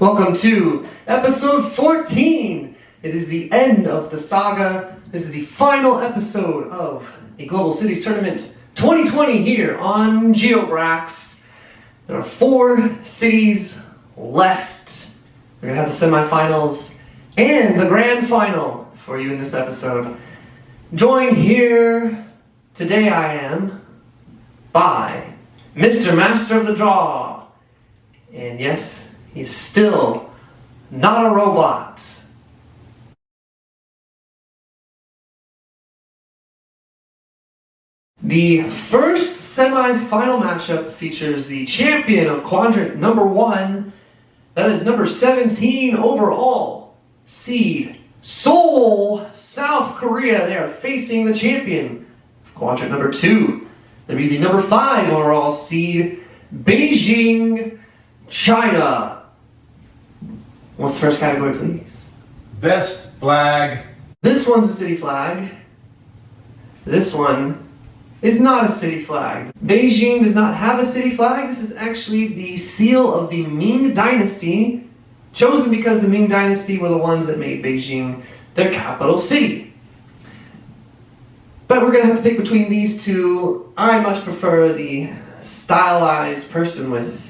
Welcome to episode 14. It is the end of the saga. This is the final episode of a Global Cities Tournament 2020 here on GeoBrax. There are 4 cities left. We're going to have the semifinals and the grand final for you in this episode. Joined here today I am by Mr. Master of the Draw. And yes, he is still not a robot. The first semi-final matchup features the champion of quadrant number 1, that is number 17 overall, seed Seoul, South Korea. They are facing the champion of quadrant number 2. They'll be the number 5 overall seed, Beijing, China. What's the first category, please? Best flag. This one's a city flag. This one is not a city flag. Beijing does not have a city flag. This is actually the seal of the Ming Dynasty, chosen because the Ming Dynasty were the ones that made Beijing their capital city. But we're going to have to pick between these two. I much prefer the stylized person with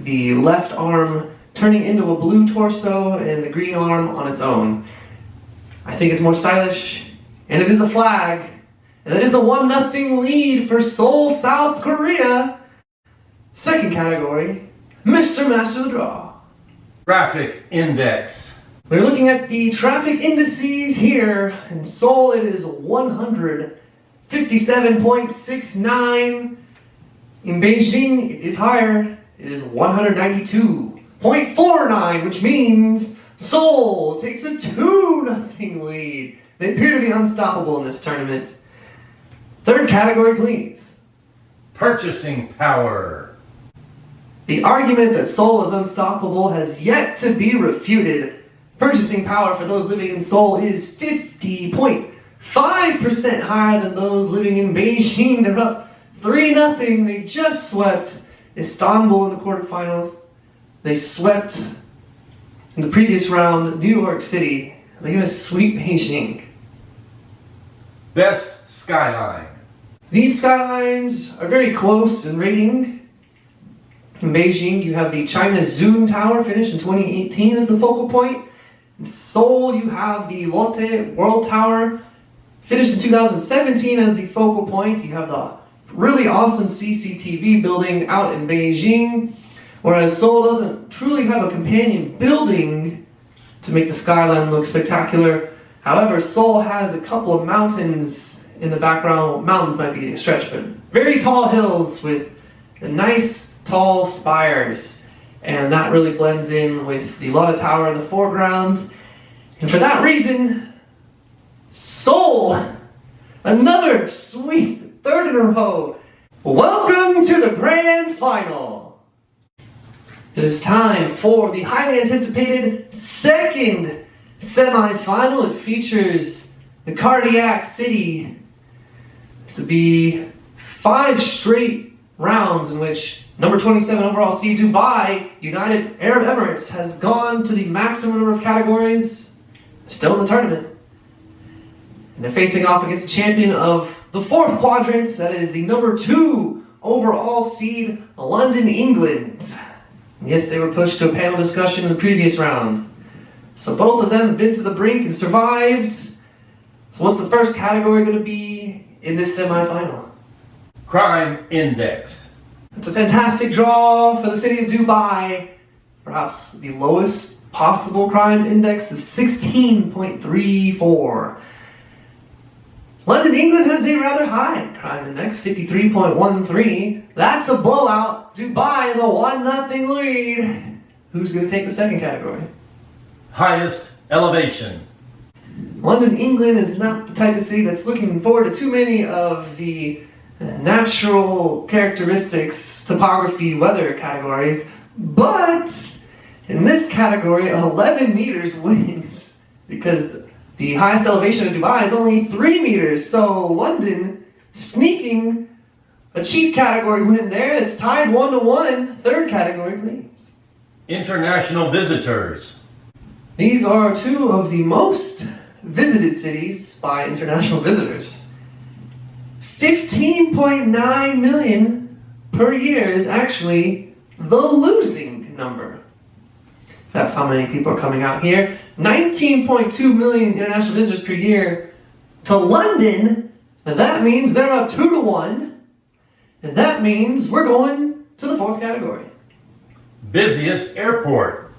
the left arm turning into a blue torso and the green arm on its own. I think it's more stylish, and it is a flag, and it is a 1-0 lead for Seoul, South Korea. Second category, Mr. Master of the Draw. Traffic index. We're looking at the traffic indices here. In Seoul, it is 157.69. In Beijing, it is higher. It is 192.49, which means Seoul takes a 2-0 lead. They appear to be unstoppable in this tournament. Third category, please. Purchasing power. The argument that Seoul is unstoppable has yet to be refuted. Purchasing power for those living in Seoul is 50.5% higher than those living in Beijing. They're up 3-0. They just swept Istanbul in the quarterfinals. They swept in the previous round New York City. They're going to sweep Beijing. Best skyline. These skylines are very close in rating. In Beijing, you have the China Zoom Tower, finished in 2018 as the focal point. In Seoul, you have the Lotte World Tower, finished in 2017 as the focal point. You have the really awesome CCTV building out in Beijing, whereas Seoul doesn't truly have a companion building to make the skyline look spectacular. However, Seoul has a couple of mountains in the background. Mountains might be a stretch, but very tall hills with nice tall spires, and that really blends in with the Lotte Tower in the foreground. And for that reason, Seoul, another sweep, 3rd in a row. Welcome to the grand final. It is time for the highly anticipated second semi-final. It features the cardiac city. This will be 5 straight rounds in which number 27 overall seed Dubai, United Arab Emirates, has gone to the maximum number of categories, still in the tournament. And they're facing off against the champion of the 4th quadrant, that is the number 2 overall seed, London, England. And yes, they were pushed to a panel discussion in the previous round. So both of them have been to the brink and survived. So what's the first category going to be in this semifinal? Crime index. It's a fantastic draw for the city of Dubai. Perhaps the lowest possible crime index of 16.34. London, England has a rather high crime index, 53.13. That's a blowout. Dubai in the 1-0 lead. Who's going to take the second category? Highest elevation. London, England is not the type of city that's looking forward to too many of the natural characteristics, topography, weather categories, but in this category, 11 meters wins, because the highest elevation of Dubai is only 3 meters, so London sneaking a cheap category win there. It's tied 1-1. Third category, please. International visitors. These are two of the most visited cities by international visitors. 15.9 million per year is actually the losing number. That's how many people are coming out here. 19.2 million international visitors per year to London, and that means they're up 2-1, and that means we're going to the fourth category. Busiest airport.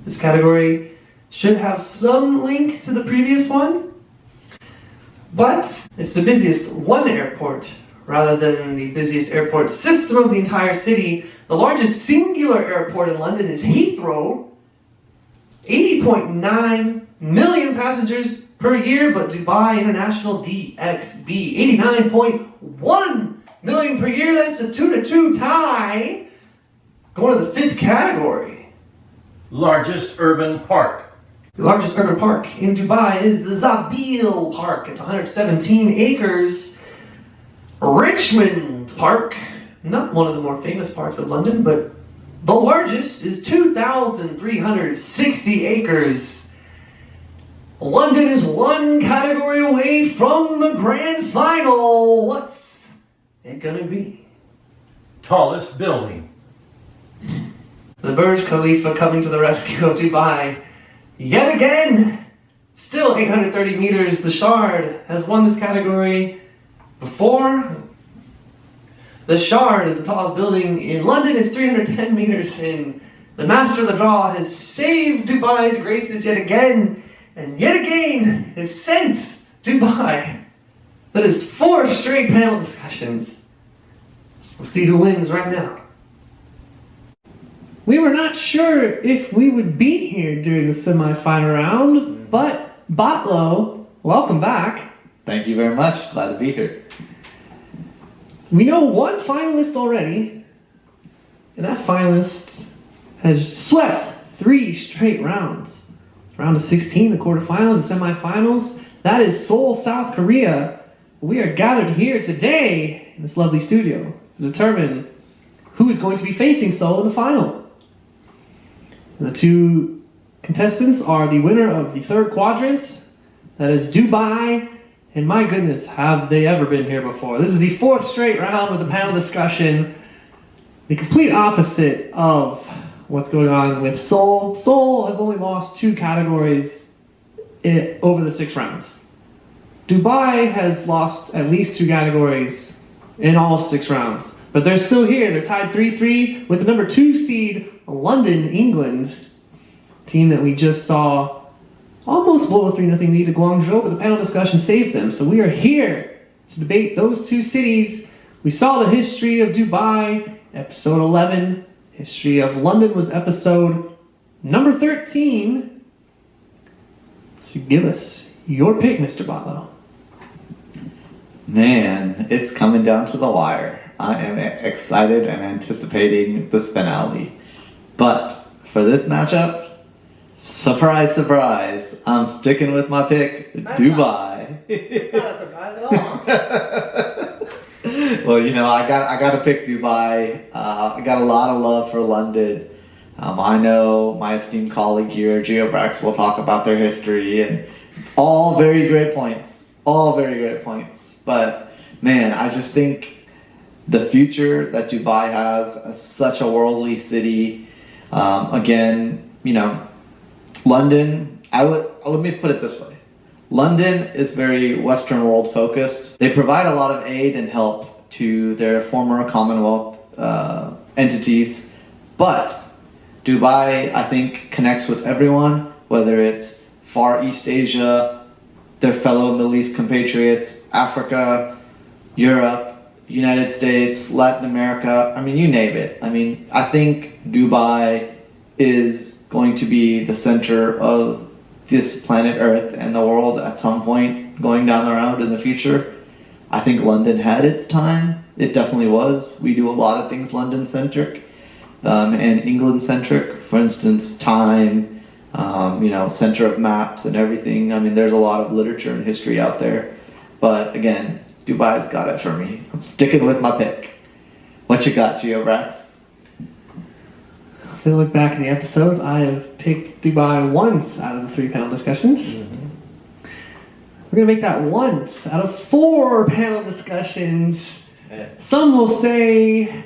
This category should have some link to the previous one, but it's the busiest one airport rather than the busiest airport system of the entire city. The largest singular airport in London is Heathrow, 80.9 million passengers per year, but Dubai International DXB, 89.1 million per year. That's a 2-2 tie. Going to the fifth category. Largest urban park. The largest urban park in Dubai is the Zabil Park. It's 117 acres. Richmond Park, not one of the more famous parks of London, but the largest is 2,360 acres. London is one category away from the grand final. What's it gonna be? Tallest building. The Burj Khalifa coming to the rescue of Dubai. Yet again, still 830 meters. The Shard has won this category before. The Shard is the tallest building in London. It's 310 meters, and the master of the draw has saved Dubai's graces yet again, and yet again has sent Dubai. That is 4 straight panel discussions. We'll see who wins right now. We were not sure if we would be here during the semifinal round, but Botlo, welcome back. Thank you very much. Glad to be here. We know one finalist already, and that finalist has swept 3 straight rounds. Round of 16, the quarterfinals, the semifinals. That is Seoul, South Korea. We are gathered here today in this lovely studio to determine who is going to be facing Seoul in the final. And the 2 contestants are the winner of the third quadrant, that is Dubai, and my goodness, have they ever been here before. This is the 4th straight round with a panel discussion, the complete opposite of what's going on with Seoul. Seoul has only lost 2 categories over the 6 rounds. Dubai has lost at least 2 categories in all 6 rounds. But they're still here. They're tied 3-3 with the number 2 seed, London, England. Team that we just saw almost blow a 3-0 lead to Guangzhou, but the panel discussion saved them. So we are here to debate those 2 cities. We saw the history of Dubai, episode 11. History of London was episode number 13. So give us your pick, Mr. Botlow. Man, it's coming down to the wire. I am excited and anticipating this finale. But for this matchup, surprise, surprise, I'm sticking with my pick, Dubai. It's not a surprise at all. Well, you know, I got to pick Dubai. I got a lot of love for London. I know my esteemed colleague here, GeoBrax, will talk about their history, and all very great points. All very great points. But man, I just think the future that Dubai has as such a worldly city. Again, you know, London, let me put it this way. London is very Western world focused. They provide a lot of aid and help to their former Commonwealth entities, but Dubai, I think, connects with everyone, whether it's Far East Asia, their fellow Middle East compatriots, Africa, Europe, United States, Latin America, I mean, you name it. I mean, I think Dubai is going to be the center of this planet Earth and the world at some point going down the road in the future. I think London had its time. It definitely was. We do a lot of things London-centric and England-centric. For instance, time, you know, center of maps and everything. I mean, there's a lot of literature and history out there. But again, Dubai's got it for me. I'm sticking with my pick. What you got, GeoBrax? If you look back in the episodes, I have picked Dubai once out of the 3 panel discussions. Mm-hmm. We're going to make that once out of 4 panel discussions. Yeah. Some will say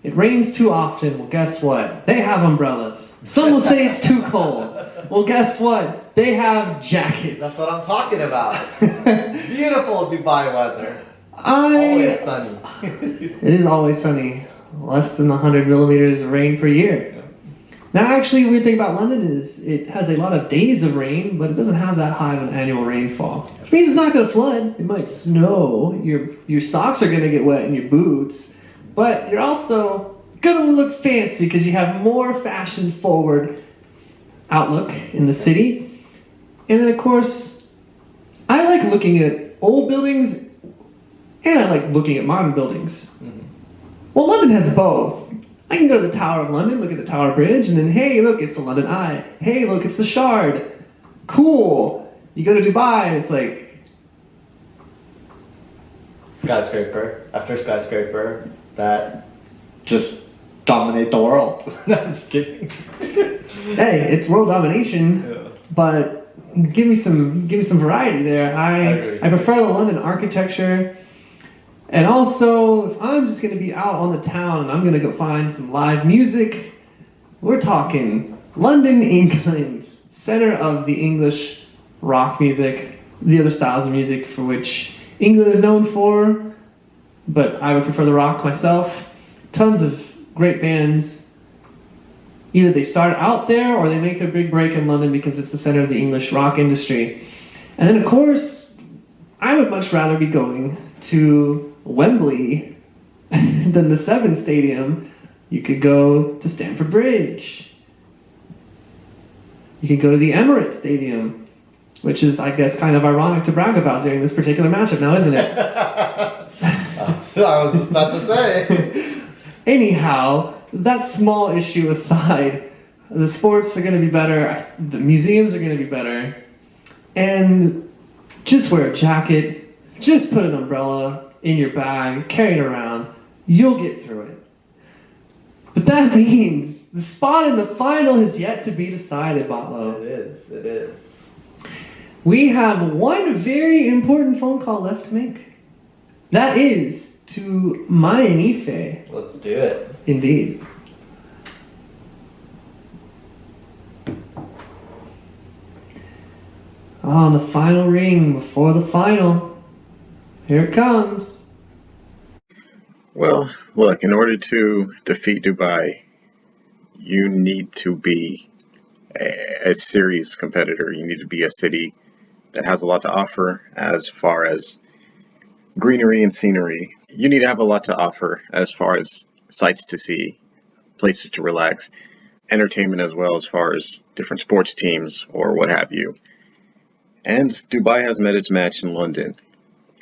it rains too often. Well, guess what? They have umbrellas. Some will say it's too cold. Well, guess what? They have jackets. That's what I'm talking about. Beautiful Dubai weather. Always sunny. It is always sunny. Less than 100 millimeters of rain per year. Now, actually, the weird thing about London is it has a lot of days of rain, but it doesn't have that high of an annual rainfall. Which means it's not going to flood. It might snow. Your socks are going to get wet in your boots. But you're also going to look fancy because you have more fashion-forward outlook in the city. And then, of course, I like looking at old buildings and I like looking at modern buildings. Mm-hmm. Well, London has both. I can go to the Tower of London, look at the Tower Bridge, and then, hey, look, it's the London Eye. Hey, look, it's the Shard. Cool. You go to Dubai, and it's like... skyscraper after skyscraper that just dominate the world. No, I'm just kidding. Hey, it's world domination, yeah. But give me some variety there. I prefer the London architecture. And also, if I'm just going to be out on the town and I'm going to go find some live music, we're talking London, England, center of the English rock music, the other styles of music for which England is known for, but I would prefer the rock myself. Tons of great bands. Either they start out there or they make their big break in London because it's the center of the English rock industry. And then, of course, I would much rather be going to Wembley than the Seven Stadium. You could go to Stamford Bridge. You could go to the Emirates Stadium, which is, I guess, kind of ironic to brag about during this particular matchup now, isn't it? That's what I was just about to say. Anyhow, that small issue aside, the sports are going to be better, the museums are going to be better, and just wear a jacket, just put an umbrella in your bag, carry it around, you'll get through it. But that means the spot in the final has yet to be decided, Botlo. It is. We have one very important phone call left to make. That is to Mayan Ife. Let's do it. Indeed. On the final ring before the final. Here it comes. Well, look, in order to defeat Dubai, you need to be a serious competitor. You need to be a city that has a lot to offer as far as greenery and scenery. You need to have a lot to offer as far as sights to see, places to relax, entertainment as well as far as different sports teams or what have you. And Dubai has met its match in London.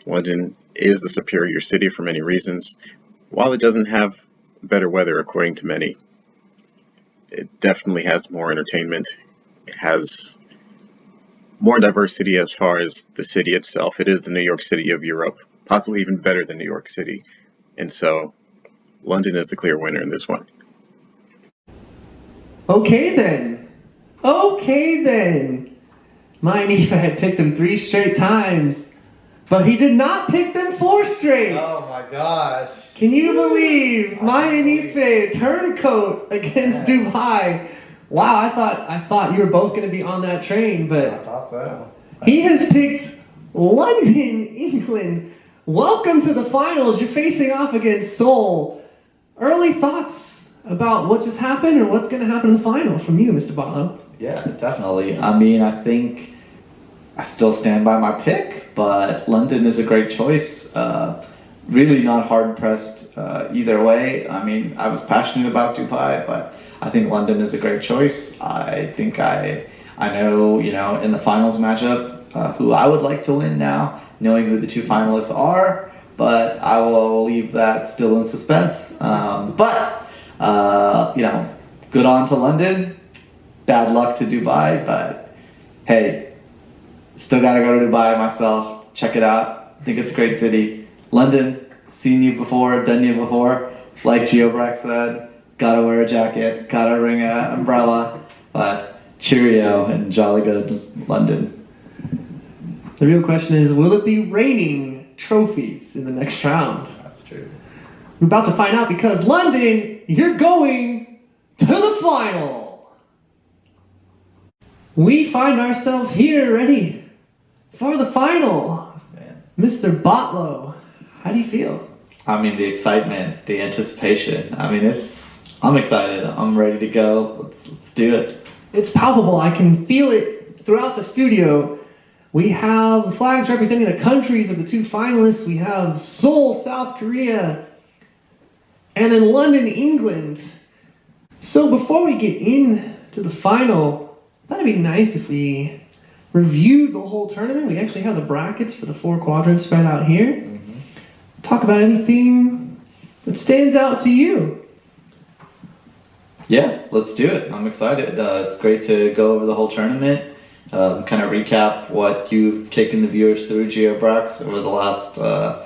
London is the superior city for many reasons. While it doesn't have better weather, according to many, it definitely has more entertainment. It has more diversity as far as the city itself. It is the New York City of Europe, possibly even better than New York City. And so, London is the clear winner in this one. Okay then. Mayan Ife had picked him 3 straight times, but he did not pick them 4 straight. Oh my gosh. Can you believe Mayan Ife turncoat against Dubai? Wow, I thought you were both going to be on that train, but I thought so. He has picked London, England. Welcome to the finals. You're facing off against Seoul. Early thoughts about what just happened or what's going to happen in the final from you, Mr. Botlow? Yeah, definitely. I mean, I think I still stand by my pick, but London is a great choice. Really not hard pressed either way. I mean, I was passionate about Dubai, but I think London is a great choice. I think I know, in the finals matchup, who I would like to win now, knowing who the 2 finalists are, but I will leave that still in suspense. Good on to London. Bad luck to Dubai, but hey, still gotta go to Dubai myself. Check it out. I think it's a great city. London, seen you before, done you before. Like Geobrack said, gotta wear a jacket, gotta bring an umbrella, but cheerio and jolly good London. The real question is, will it be raining trophies in the next round? That's true. We're about to find out because London, you're going to the final. We find ourselves here ready for the final. Man. Mr. Botlow, how do you feel? I mean, the excitement, the anticipation. I mean, I'm excited. I'm ready to go. Let's do it. It's palpable. I can feel it throughout the studio. We have the flags representing the countries of the two finalists. We have Seoul, South Korea, and then London, England. So before we get into the final, that'd be nice if we reviewed the whole tournament. We actually have the brackets for the 4 quadrants spread out here. Mm-hmm. Talk about anything that stands out to you. Yeah, let's do it. I'm excited. It's great to go over the whole tournament. Kind of recap what you've taken the viewers through GeoBrax over the last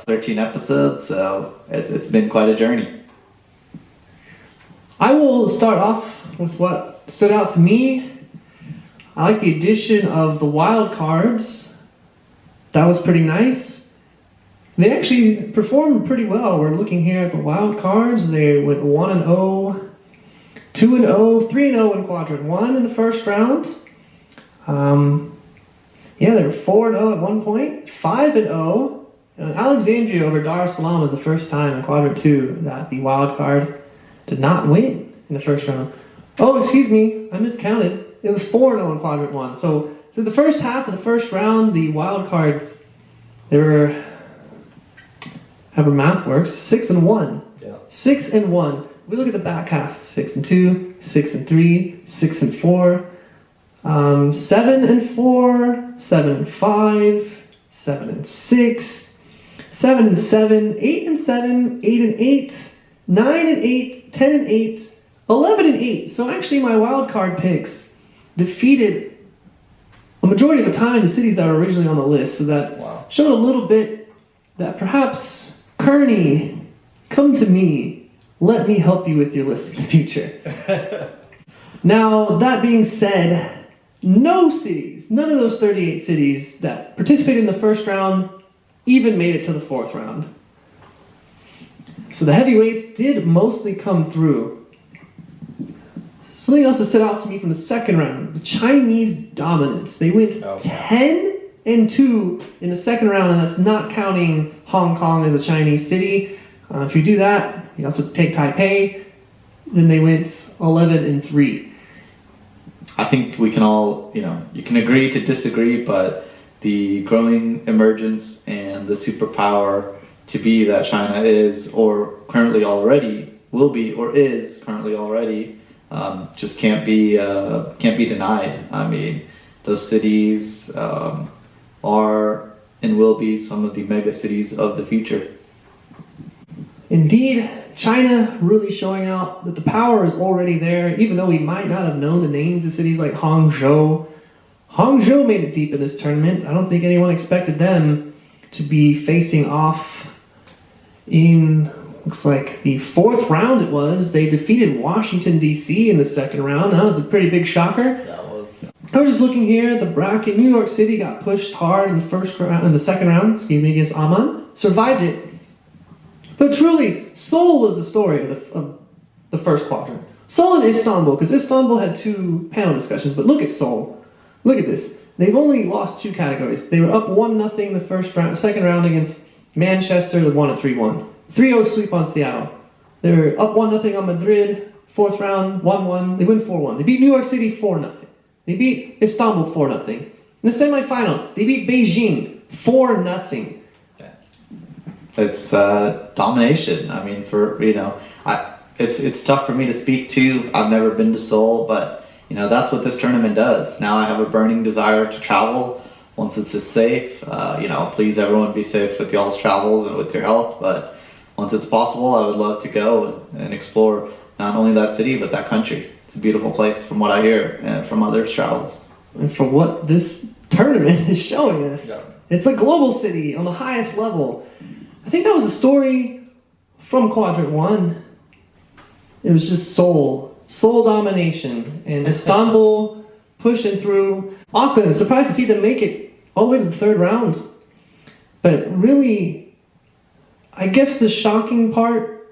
13 episodes. So it's been quite a journey. I will start off with what stood out to me. I like the addition of the wild cards. That was pretty nice. They actually performed pretty well. We're looking here at the wild cards. They went 1-0, 2-0, 3-0 in quadrant 1 in the first round. They were 4-0 at one point, 5-0. Alexandria over Dar es Salaam was the first time in quadrant 2 that the wild card did not win in the first round. Oh, excuse me, I miscounted. It was 4-0 in quadrant 1. So through the first half of the first round, the wild cards, they were, however math works, 6-1. Yeah. 6-1. We look at the back half, 6-2, 6-3, 6-4. 7-4, 7-5, 7-6, 7-7, 8-7, 8-8, 9-8, 10-8, 11-8. So actually, my wild card picks defeated a majority of the time the cities that were originally on the list. So that showed a little bit that perhaps Kearney, come to me, let me help you with your list in the future. Now, that being said, no cities, none of those 38 cities that participated in the first round even made it to the 4th round. So the heavyweights did mostly come through. Something else that stood out to me from the second round, the Chinese dominance. They went 10-2 in the second round, and that's not counting Hong Kong as a Chinese city. If you do that, you also take Taipei, then they went 11-3. I think we can all, you can agree to disagree, but the growing emergence and the superpower to be that China is, or currently already will be, or is currently already, just can't be denied. I mean, those cities are and will be some of the mega cities of the future. Indeed, China really showing out that the power is already there, even though we might not have known the names of cities like Hangzhou. Hangzhou made it deep in this tournament. I don't think anyone expected them to be facing off in, looks like the 4th round it was. They defeated Washington, D.C. in the second round. That was a pretty big shocker. I was just looking here at the bracket. New York City got pushed hard in the second round, against Amman. Survived it. But truly, Seoul was the story of the first quadrant. Seoul and Istanbul, because Istanbul had 2 panel discussions, but look at Seoul. Look at this. They've only lost 2 categories. They were up 1-0 the second round against Manchester, they won at 3-1. 3-0 sweep on Seattle. They were up 1-0 on Madrid, 4th round, 1-1. They win 4-1. They beat New York City 4-0. They beat Istanbul 4-0. In the semifinal, they beat Beijing 4-0. It's domination. I mean, it's tough for me to speak to. I've never been to Seoul, but that's what this tournament does. Now I have a burning desire to travel once it's safe. Please everyone be safe with y'all's travels and with your health. But once it's possible, I would love to go and explore not only that city but that country. It's a beautiful place, from what I hear and from others' travels. And for what this tournament is showing us, it's a global city on the highest level. I think that was a story from Quadrant 1. it was just Seoul domination, and Istanbul pushing through. Auckland, surprised to see them make it all the way to the third round. But really, I guess the shocking part,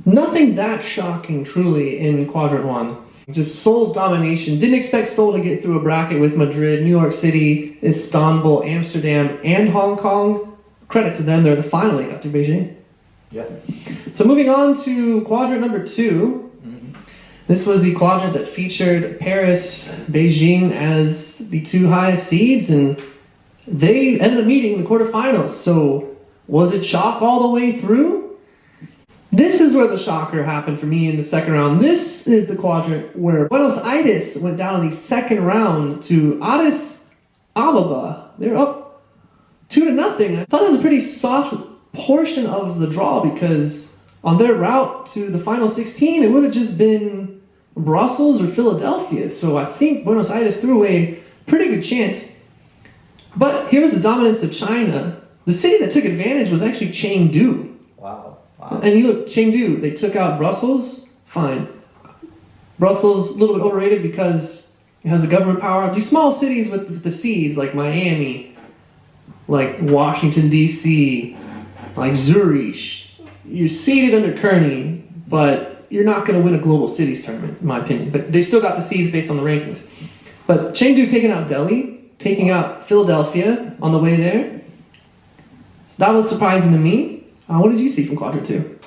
nothing that shocking truly in Quadrant 1. Just Seoul's domination. Didn't expect Seoul to get through a bracket with Madrid, New York City, Istanbul, Amsterdam, and Hong Kong. Credit to them, they're the final. They got through Beijing. Yeah. So moving on to quadrant number 2. This was the quadrant that featured Paris, Beijing as the 2 highest seeds, and they ended up meeting in the quarterfinals. So was it shock all the way through? This is where the shocker happened for me in the second round. This is the quadrant where Buenos Aires went down in the second round to Addis Ababa. They're up 2-0. I thought it was a pretty soft portion of the draw because on their route to the final 16, it would have just been Brussels or Philadelphia. So I think Buenos Aires threw a pretty good chance. But here's the dominance of China. The city that took advantage was actually Chengdu. Wow. And you look, Chengdu, they took out Brussels, fine. Brussels, a little bit overrated because it has the government power. These small cities with the C's, like Miami, like Washington, D.C., like Zurich, you're seated under Kearney, but you're not going to win a global cities tournament, in my opinion. But they still got the C's based on the rankings. But Chengdu taking out Delhi, taking out Philadelphia on the way there. So that was surprising to me. What did you see from Quadrant 2?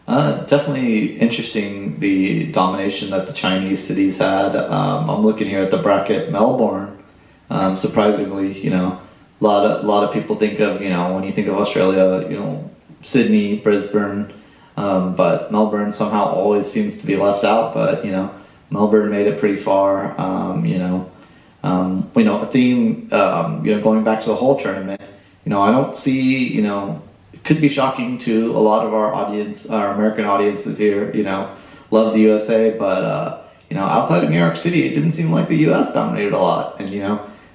Definitely interesting, the domination that the Chinese cities had. I'm looking here at the bracket. Melbourne, surprisingly, a lot of people think of, when you think of Australia, Sydney, Brisbane, but Melbourne somehow always seems to be left out. But Melbourne made it pretty far. A theme. Going back to the whole tournament. I don't see. It could be shocking to a lot of our audience, our American audiences here. Love the USA, but outside of New York City, it didn't seem like the U.S. dominated a lot. And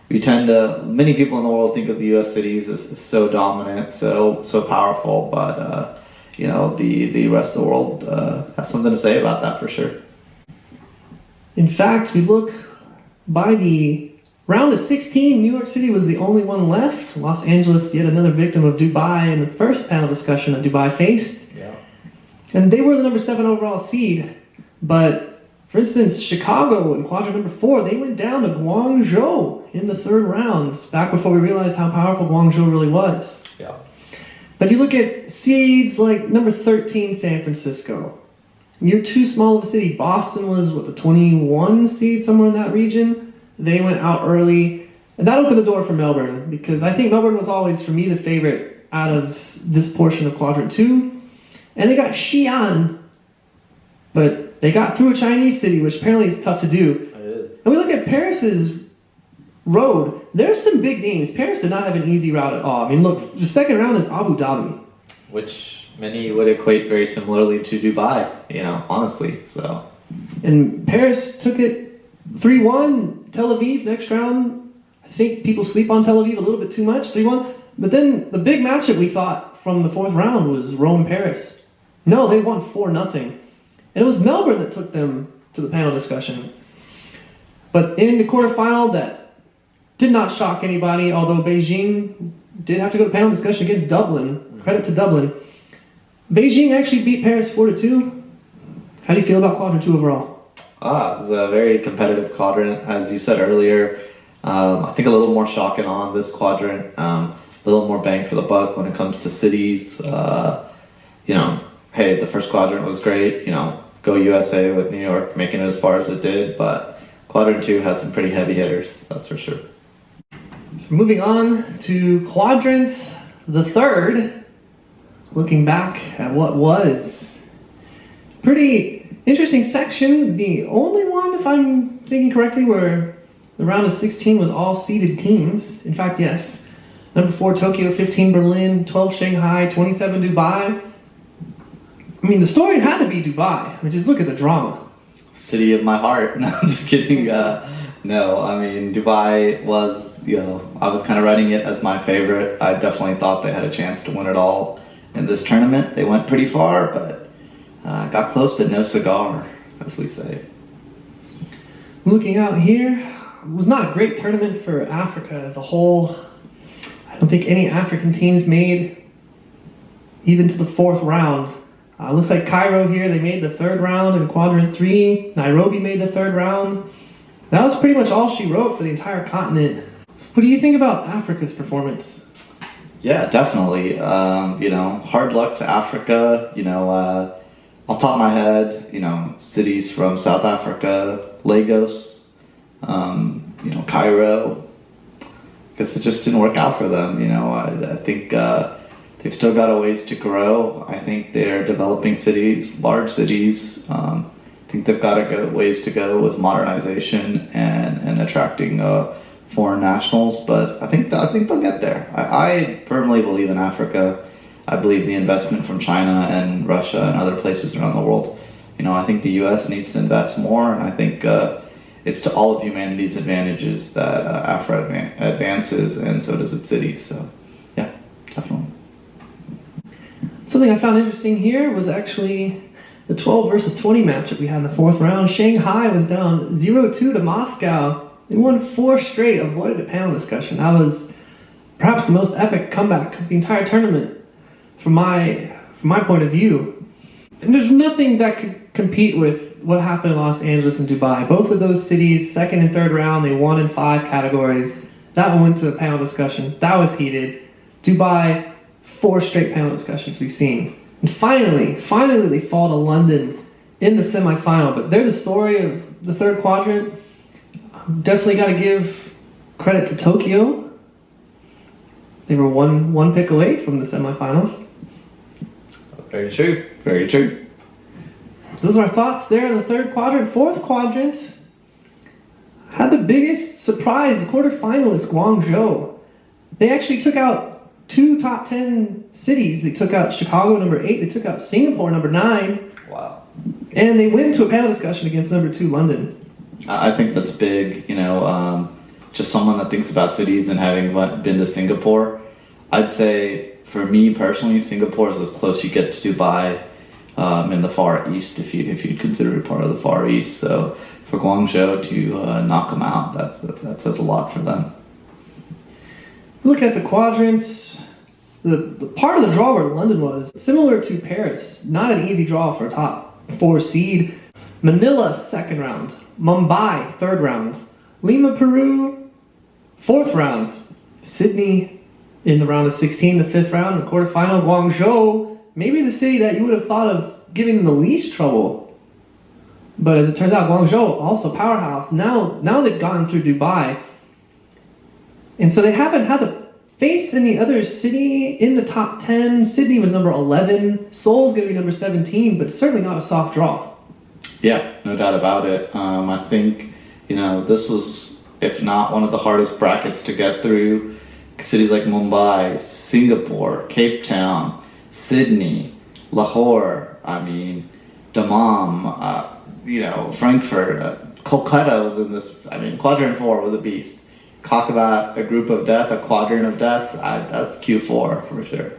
we tend to, many people in the world think of the U.S. cities as so dominant, so powerful, but the rest of the world has something to say about that for sure. In fact, we look by the round of 16, New York City was the only one left. Los Angeles, yet another victim of Dubai in the first panel discussion that Dubai faced. Yeah. And they were the number 7 overall seed. But, for instance, Chicago in quadrant number 4, they went down to Guangzhou in the third round, back before we realized how powerful Guangzhou really was. Yeah. But you look at seeds like number 13, San Francisco. You're too small of a city. Boston was, the 21 seed, somewhere in that region. They went out early, and that opened the door for Melbourne, because I think Melbourne was always, for me, the favorite out of this portion of Quadrant 2. And they got Xi'an, but they got through a Chinese city, which apparently is tough to do. It is. And we look at Paris's road. There's some big names. Paris did not have an easy route at all. I mean, look, the second round is Abu Dhabi. Which many would equate very similarly to Dubai, honestly, so. And Paris took it 3-1. Tel Aviv, next round, I think people sleep on Tel Aviv a little bit too much, 3-1. But then the big matchup we thought from the fourth round was Rome-Paris. No, they won 4-0. And it was Melbourne that took them to the panel discussion. But in the quarterfinal, that did not shock anybody, although Beijing did have to go to panel discussion against Dublin. Credit to Dublin. Beijing actually beat Paris 4-2. How do you feel about Quadrant 2 overall? It was a very competitive quadrant, as you said earlier. I think a little more shocking on this quadrant. A little more bang for the buck when it comes to cities. Hey, the first quadrant was great. Go USA with New York making it as far as it did, but Quadrant 2 had some pretty heavy hitters, that's for sure. So moving on to Quadrant the third, looking back at what was. Pretty interesting section. The only one, if I'm thinking correctly, where the round of 16 was all seeded teams. In fact, yes. Number 4, Tokyo, 15, Berlin, 12, Shanghai, 27, Dubai. I mean, the story had to be Dubai. I mean, just look at the drama. City of my heart. No, I'm just kidding. No, I mean, Dubai was, I was kind of writing it as my favorite. I definitely thought they had a chance to win it all in this tournament. They went pretty far, but Got close, but no cigar, as we say. Looking out here, it was not a great tournament for Africa as a whole. I don't think any African teams made even to the fourth round. Looks like Cairo here, they made the third round in quadrant 3. Nairobi made the third round. That was pretty much all she wrote for the entire continent. What do you think about Africa's performance? Yeah, definitely. Hard luck to Africa. Off the top of my head, cities from South Africa, Lagos, Cairo. Guess it just didn't work out for them. I think they've still got a ways to grow. I think they're developing cities, large cities. I think they've got a ways to go with modernization and attracting foreign nationals. But I think they'll get there. I firmly believe in Africa. I believe the investment from China and Russia and other places around the world. I think the U.S. needs to invest more, and I think it's to all of humanity's advantages that Africa advances, and so does its cities. So, yeah, definitely. Something I found interesting here was actually the 12 versus 20 matchup we had in the fourth round. Shanghai was down 0-2 to Moscow. They won 4 straight, avoided a panel discussion. That was perhaps the most epic comeback of the entire tournament from my point of view. And there's nothing that could compete with what happened in Los Angeles and Dubai. Both of those cities, second and third round, they won in 5 categories. That one went to a panel discussion. That was heated. Dubai, 4 straight panel discussions we've seen. And finally they fall to London in the semifinal. But they're the story of the third quadrant. Definitely got to give credit to Tokyo. They were one pick away from the semifinals. Very true. Very true. So those are our thoughts there in the third quadrant. Fourth quadrant had the biggest surprise, the quarterfinalists, Guangzhou. They actually took out 2 top 10 cities. They took out Chicago, number 8. They took out Singapore, number 9. Wow. And they went to a panel discussion against number 2, London. I think that's big. Just someone that thinks about cities and having been to Singapore. I'd say, for me personally, Singapore is as close you get to Dubai in the Far East, if you'd consider it part of the Far East. So for Guangzhou to knock them out, that says a lot for them. Look at the quadrants. The part of the draw where London was, similar to Paris, not an easy draw for a top 4 seed. Manila, second round. Mumbai, third round. Lima, Peru, fourth round. Sydney in the round of 16, the fifth round, the quarterfinal. Guangzhou, maybe the city that you would have thought of giving the least trouble. But as it turns out, Guangzhou, also powerhouse. Now they've gone through Dubai. And so they haven't had to face any other city in the top 10. Sydney was number 11. Seoul's going to be number 17, but certainly not a soft draw. Yeah, no doubt about it. I think, this was, if not one of the hardest brackets to get through. Cities like Mumbai, Singapore, Cape Town, Sydney, Lahore, Dammam, Frankfurt, Kolkata was in this. Quadrant 4 was a beast. Talk about a group of death, a quadrant of death. That's Q4 for sure.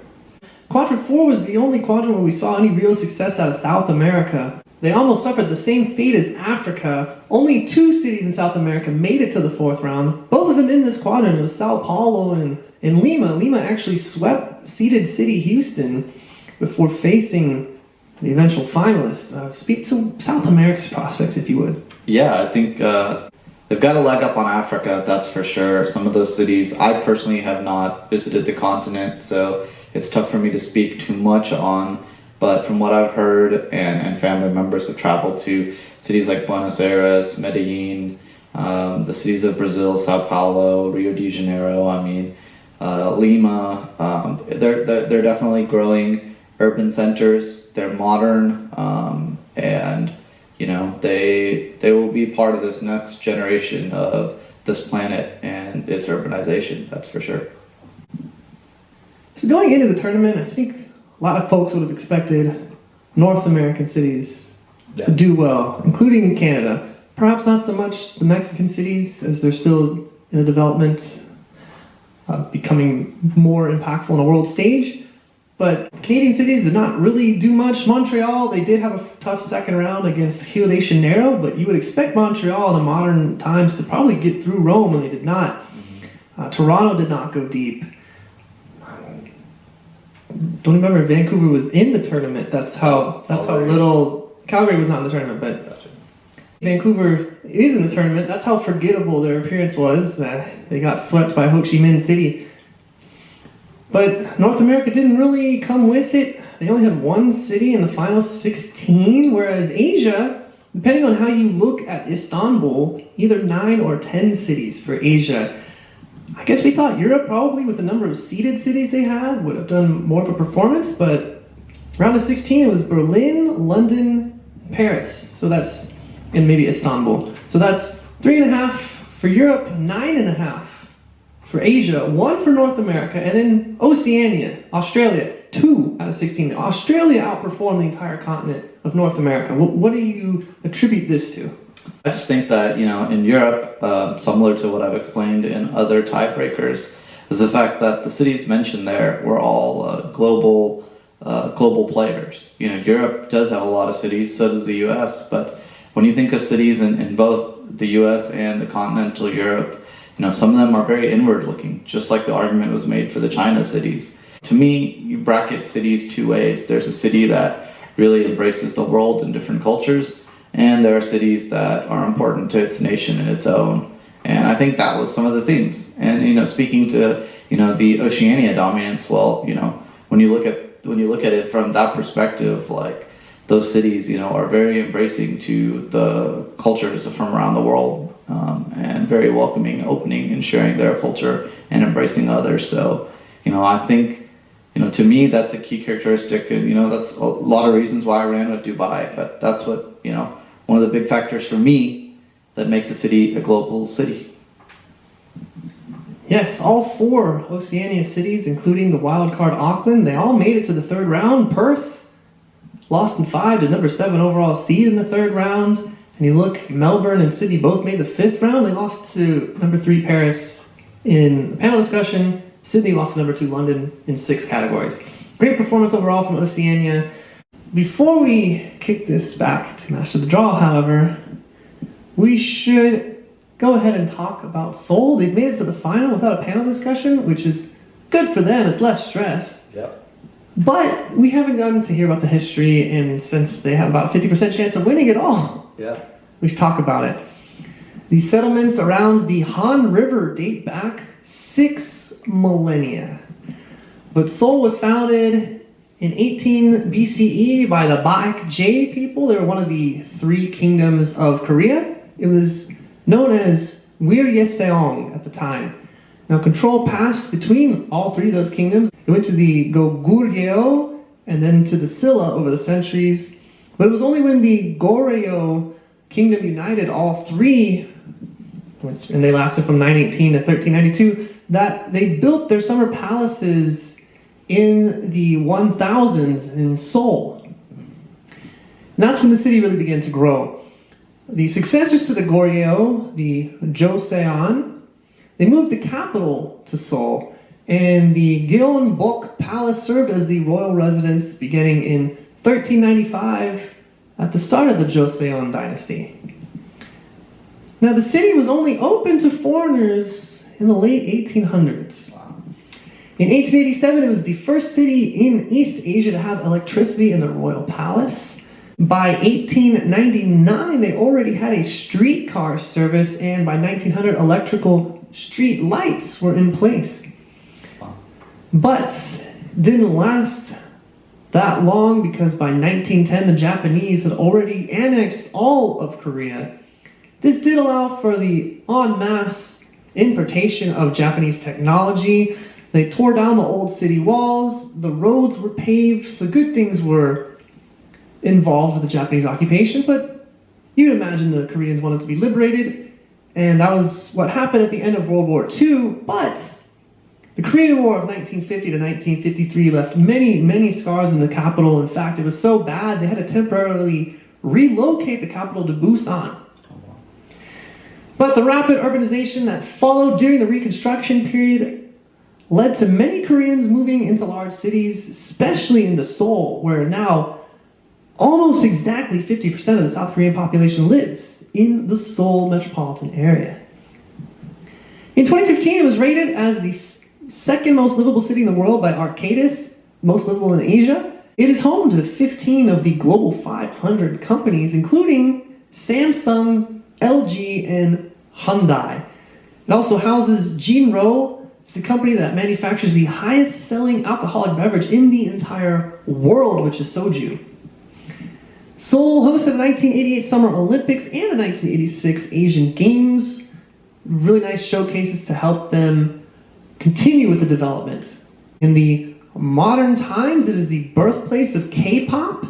Quadrant 4 was the only quadrant where we saw any real success out of South America. They almost suffered the same fate as Africa. Only 2 cities in South America made it to the fourth round. Both of them in this quadrant. It was Sao Paulo and Lima. Lima actually swept seeded city Houston before facing the eventual finalists. Speak to South America's prospects, if you would. Yeah, I think they've got a leg up on Africa, that's for sure. Some of those cities, I personally have not visited the continent, so it's tough for me to speak too much on. But from what I've heard, and family members have traveled to cities like Buenos Aires, Medellin, the cities of Brazil, Sao Paulo, Rio de Janeiro, Lima, they're definitely growing urban centers. They're modern, and they will be part of this next generation of this planet and its urbanization. That's for sure. So going into the tournament, I think a lot of folks would have expected North American cities to do well, including in Canada. Perhaps not so much the Mexican cities, as they're still in a development, becoming more impactful on a world stage. But Canadian cities did not really do much. Montreal, they did have a tough second round against Rio de Janeiro, but you would expect Montreal in the modern times to probably get through Rome, and they did not. Toronto did not go deep. Don't remember if Vancouver was in the tournament. That's how little. Calgary was not in the tournament, but Vancouver is in the tournament. That's how forgettable their appearance was. They got swept by Ho Chi Minh City. But North America didn't really come with it. They only had one city in the final 16, whereas Asia, depending on how you look at Istanbul, either 9 or 10 cities for Asia. I guess we thought Europe probably, with the number of seeded cities they had, would have done more of a performance, but round of 16 it was Berlin, London, Paris. So that's, and maybe Istanbul. So that's 3.5 for Europe, 9.5 for Asia, 1 for North America, and then Oceania, Australia, 2 out of 16. Australia outperformed the entire continent of North America. What do you attribute this to? I just think that, in Europe, similar to what I've explained in other tiebreakers, is the fact that the cities mentioned there were all global players. Europe does have a lot of cities, so does the U.S., but when you think of cities in both the U.S. and the continental Europe, some of them are very inward-looking, just like the argument was made for the China cities. To me, you bracket cities 2 ways. There's a city that really embraces the world and different cultures, and there are cities that are important to its nation and its own. And I think that was some of the things. And speaking to the Oceania dominance, well, when you look at it from that perspective, like those cities, are very embracing to the cultures from around the world, and very welcoming, opening, and sharing their culture and embracing others. So, I think, to me, that's a key characteristic, and that's a lot of reasons why I ran with Dubai. But that's what one of the big factors for me that makes a city a global city. Yes, all 4 Oceania cities, including the wildcard Auckland, they all made it to the 3rd round. Perth lost in 5 to number 7 overall seed in the 3rd round. And you look, Melbourne and Sydney both made the 5th round. They lost to number 3 Paris in the panel discussion. Sydney lost to number 2 London in 6 categories. Great performance overall from Oceania. Before we kick this back to Master the Draw, however, we should go ahead and talk about Seoul. They've made it to the final without a panel discussion, which is good for them. It's less stress. Yep. But we haven't gotten to hear about the history, and since they have about a 50% chance of winning it all, we should talk about it. The settlements around the Han River date back 6 millennia. But Seoul was founded in 18 BCE by the Baekje people. They were one of the 3 kingdoms of Korea. It was known as Wiryeseong at the time. Now control passed between all 3 of those kingdoms. It went to the Goguryeo and then to the Silla over the centuries. But it was only when the Goryeo kingdom united all 3, and they lasted from 918 to 1392, that they built their summer palaces in the 1000s in Seoul. And that's when the city really began to grow. The successors to the Goryeo, the Joseon, they moved the capital to Seoul, and the Gyeongbok Palace served as the royal residence beginning in 1395 at the start of the Joseon dynasty. Now the city was only open to foreigners in the late 1800s. In 1887, it was the first city in East Asia to have electricity in the royal palace. By 1899, they already had a streetcar service, and by 1900, electrical street lights were in place. But didn't last that long, because by 1910, the Japanese had already annexed all of Korea. This did allow for the en masse importation of Japanese technology. They tore down the old city walls, the roads were paved, so good things were involved with the Japanese occupation, but you would imagine the Koreans wanted to be liberated, and that was what happened at the end of World War II. But the Korean War of 1950 to 1953 left many, many scars in the capital. In fact, it was so bad they had to temporarily relocate the capital to Busan. But the rapid urbanization that followed during the Reconstruction period led to many Koreans moving into large cities, especially into Seoul, where now almost exactly 50% of the South Korean population lives in the Seoul metropolitan area. In 2015, it was rated as the second most livable city in the world by Arcadis, most livable in Asia. It is home to 15 of the global 500 companies, including Samsung, LG, and Hyundai. It also houses Jinro. It's the company that manufactures the highest selling alcoholic beverage in the entire world, which is soju. Seoul hosted the 1988 Summer Olympics and the 1986 Asian Games. Really nice showcases to help them continue with the development. In the modern times, it is the birthplace of K-pop.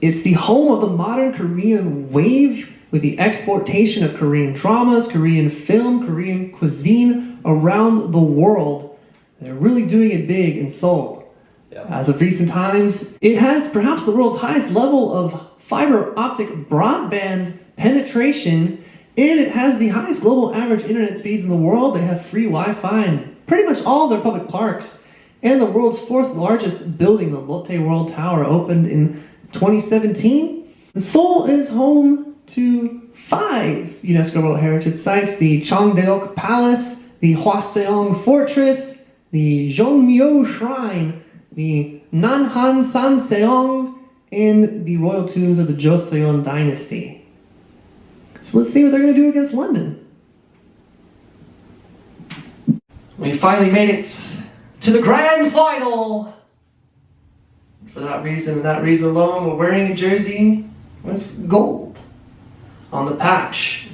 It's the home of the modern Korean wave with the exportation of Korean dramas, Korean film, Korean cuisine around the world. They're really doing it big in Seoul. Yeah. As of recent times, it has perhaps the world's highest level of fiber optic broadband penetration, and it has the highest global average internet speeds in the world. They have free Wi-Fi in pretty much all their public parks, and the world's fourth largest building, the Lotte World Tower, opened in 2017. And Seoul is home to 5 UNESCO World Heritage Sites: the Cheongdeok Palace, the Hwaseong Fortress, the Jeongmyo Shrine, the Nanhan Sanseong, and the royal tombs of the Joseon Dynasty. So let's see what they're going to do against London. We finally made it to the grand final. For that reason and that reason alone, we're wearing a jersey with gold on the patch.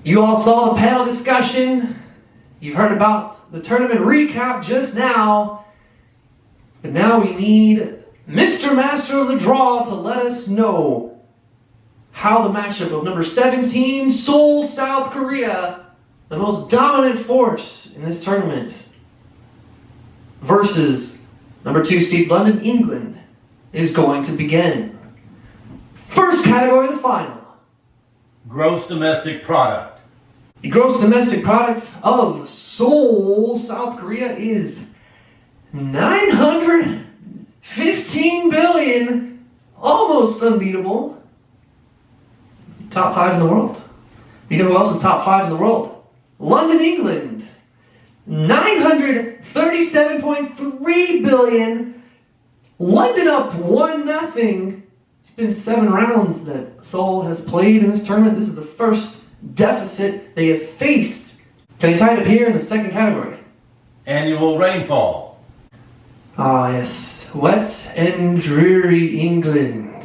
You all saw the panel discussion. You've heard about the tournament recap just now. But now we need Mr. Master of the Draw to let us know how the matchup of number 17, Seoul, South Korea, the most dominant force in this tournament, versus number 2 seed London, England, is going to begin. First category of the final. Gross domestic product. The gross domestic product of Seoul, South Korea is 915 billion, almost unbeatable. Top 5 in the world. You know who else is top 5 in the world? London, England. 937.3 billion. London up 1-0. It's been 7 rounds that Seoul has played in this tournament. This is the first deficit they have faced. Can they tie it up here in the second category? Annual rainfall. Ah, yes. Wet and dreary England.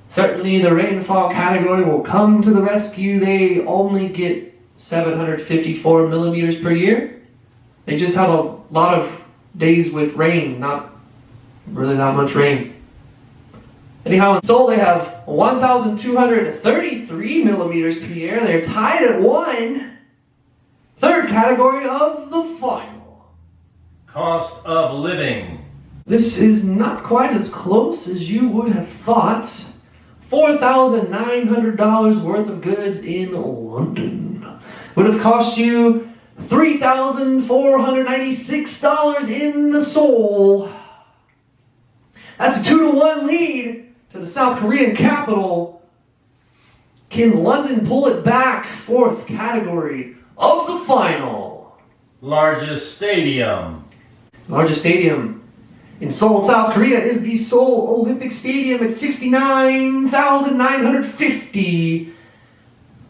Certainly the rainfall category will come to the rescue. They only get 754 millimeters per year. They just have a lot of days with rain, not really that much rain. Anyhow, in Seoul they have 1,233 millimeters per year. They're tied at 1. Third category of the final. Cost of living. This is not quite as close as you would have thought. $4,900 worth of goods in London would have cost you $3,496 in the Seoul. That's a 2-1 lead to the South Korean capital. Can London pull it back? Fourth category of the final. Largest stadium. Largest stadium in Seoul, South Korea is the Seoul Olympic Stadium at 69,950.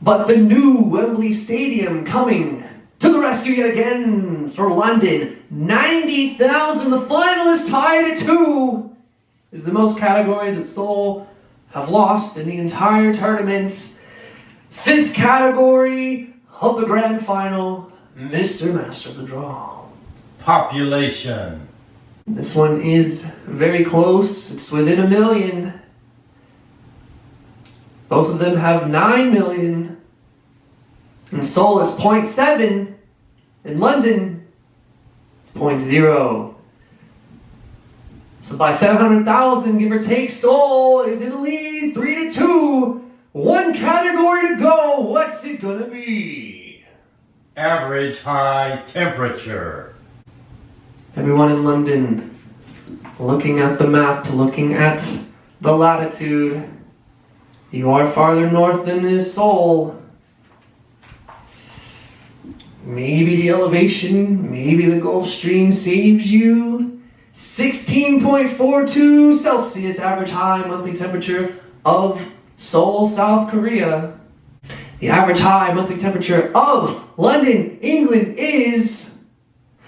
But the new Wembley Stadium coming to the rescue yet again for London. 90,000. The final is tied at 2. Is the most categories that Seoul have lost in the entire tournament. Fifth category of the grand final, Mr. Master of the Draw. Population. This one is very close. It's within 1 million. Both of them have 9 million. In Seoul, it's 0.7. In London, it's 0.0. So by 700,000, give or take, Seoul is in the lead, 3-2. 1 category to go. What's it gonna be? Average high temperature. Everyone in London, looking at the map, looking at the latitude, you are farther north than is Seoul. Maybe the elevation, maybe the Gulf Stream saves you. 16.42 Celsius average high monthly temperature of Seoul, South Korea. The average high monthly temperature of London, England is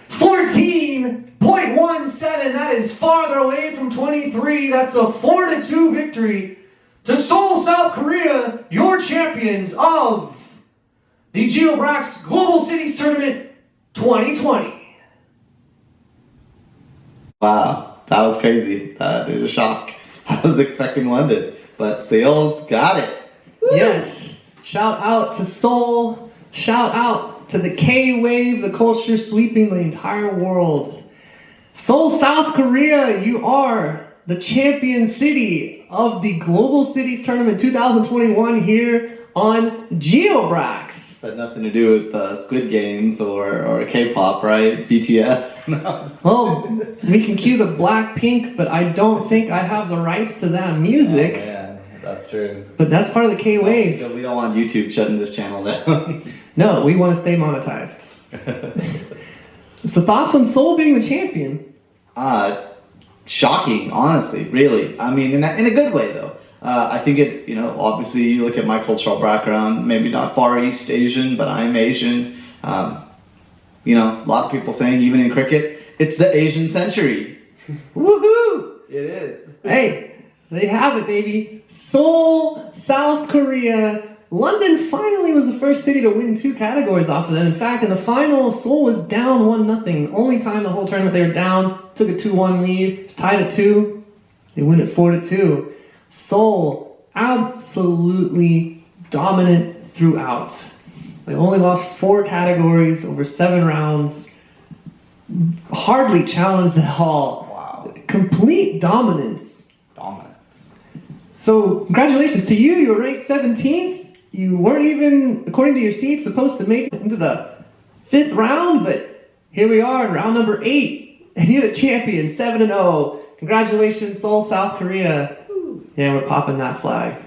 14.17. That is farther away from 23. That's a 4-2 victory to Seoul, South Korea, your champions of the GeoBrax Global Cities Tournament 2020. Wow, that was crazy. That is a shock. I was expecting London, but Seoul's got it. Woo! Yes, shout out to Seoul. Shout out to the K-Wave, the culture sweeping the entire world. Seoul, South Korea, you are the champion city of the Global Cities Tournament 2021 here on GeoBrax. Had nothing to do with Squid Games or K-pop, right? BTS. No, well, we can cue the Blackpink, but I don't think I have the rights to that music. Oh, man, that's true. But that's part of the K-Wave. We don't want YouTube shutting this channel down. No, we want to stay monetized. So thoughts on Seoul being the champion? Shocking, honestly, really. I mean, in a good way, though. I think it, obviously you look at my cultural background, maybe not Far East Asian, but I'm Asian. A lot of people saying, even in cricket, it's the Asian century. Woohoo! It is. Hey, they have it, baby. Seoul, South Korea. London finally was the first city to win 2 categories off of them. In fact, in the final, Seoul was down 1-0. Only time the whole tournament they were down, took a 2-1 lead. It's tied at 2. They win it 4-2. Seoul, absolutely dominant throughout. They only lost 4 categories over 7 rounds. Hardly challenged at all. Wow. Complete dominance. So, congratulations to you. You were ranked 17th. You weren't even, according to your seeds, supposed to make it into the 5th round, but here we are in round number 8, and you're the champion, 7-0. Congratulations, Seoul, South Korea. Yeah, we're popping that flag.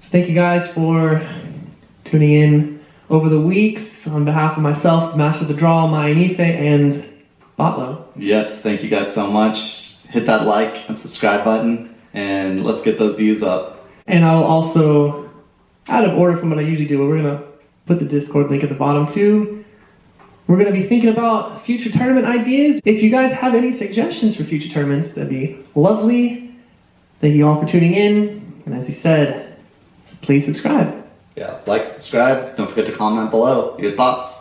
Thank you guys for tuning in over the weeks. On behalf of myself, the Master of the Draw, Mayanithe, and Botlo. Yes, thank you guys so much. Hit that like and subscribe button, and let's get those views up. And I'll also, out of order from what I usually do, we're going to put the Discord link at the bottom too. We're going to be thinking about future tournament ideas. If you guys have any suggestions for future tournaments, that'd be lovely. Thank you all for tuning in. And as he said, please subscribe. Yeah, like, subscribe. Don't forget to comment below your thoughts.